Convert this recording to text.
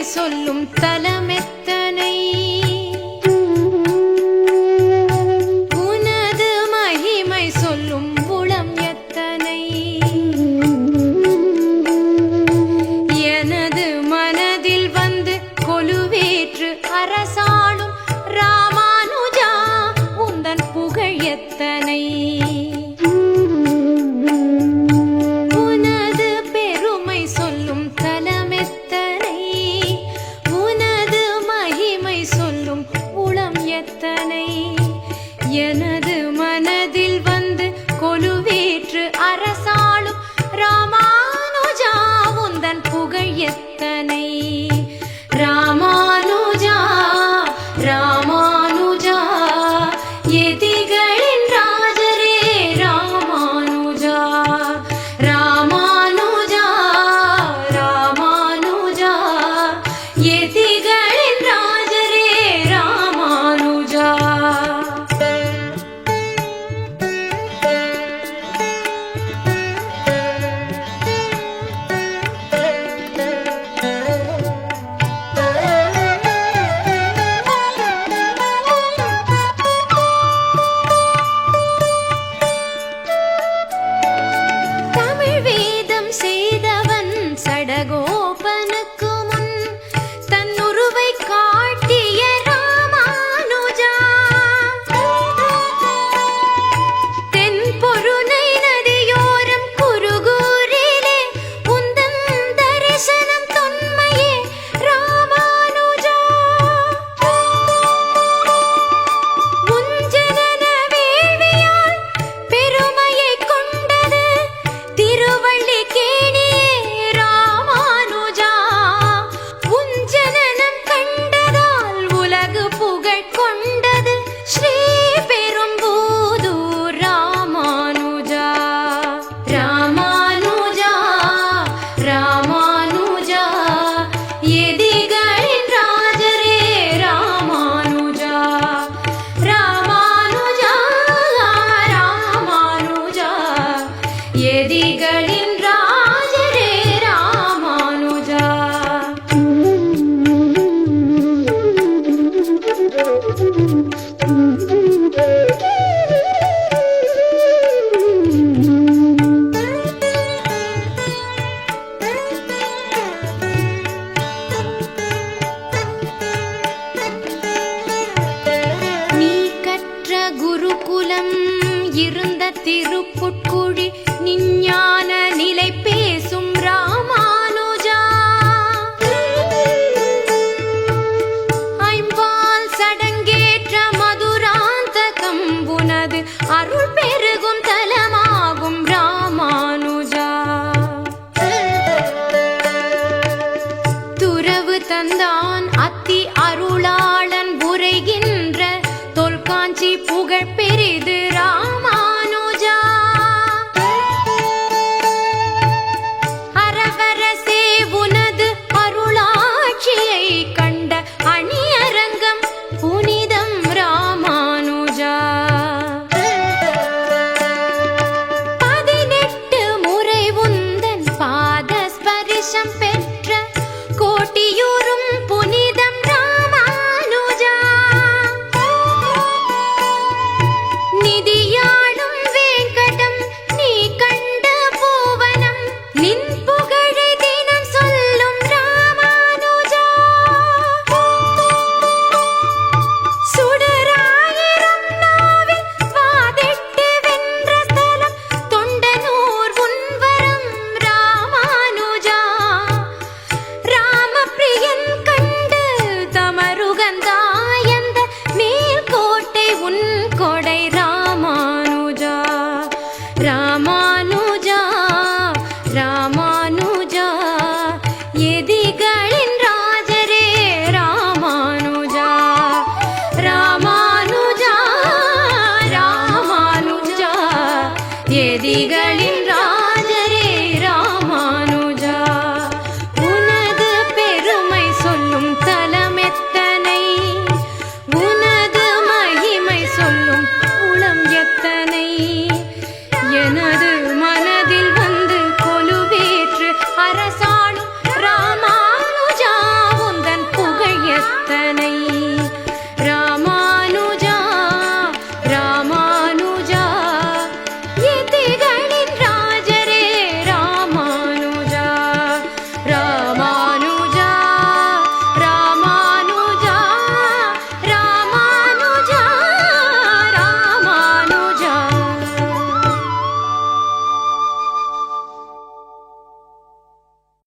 சொல்லும் தலமெத்தனை உனது மகிமை சொல்லும் புலம் எத்தனை எனது மனதில் வந்து கொலுவேற்று அரசாளும் ராமானுஜா உந்தன் புகழ் எத்தனை உனது பெருமை சொல்லும் தலமெத்தனை எனது மனதில் வந்து கொலுவேற்று அரசாளும் ராமானுஜா உந்தன் புகழ் எத்தனை ராமானுஜா ராமானுஜா எதிகளின் ராஜரே ராமானுஜா ராமானுஜா ராமானுஜா எதிகளின் ராஜரே ராமானுஜா சடகோபனுக்கு முன் தன் உருவை காட்டிய ராமானுஜா தென்பொருணை நதியோரம் குருகூரிலே உந்தன் தரிசனம் தொன்மையே ராமானுஜா உஞ்சனன வேள்வியால் பெருமையை கொண்டது திருவள்ளிக்கேணி எதிகளின் ராஜரே ராமானுஜா நீ கற்ற குருகுலம் இருந்த திருப்புட்குழி நிஞான நிலை பேசும் ராமானுஜா ஐம்பால் சடங்கேற்ற மதுராந்த கம்புனது அருள் பெருகும் தலமாகும் ராமானுஜா துறவு தந்தான் அத்தி அருளாளன் உரைகின்ற தொல்காஞ்சி புகழ் பெரிது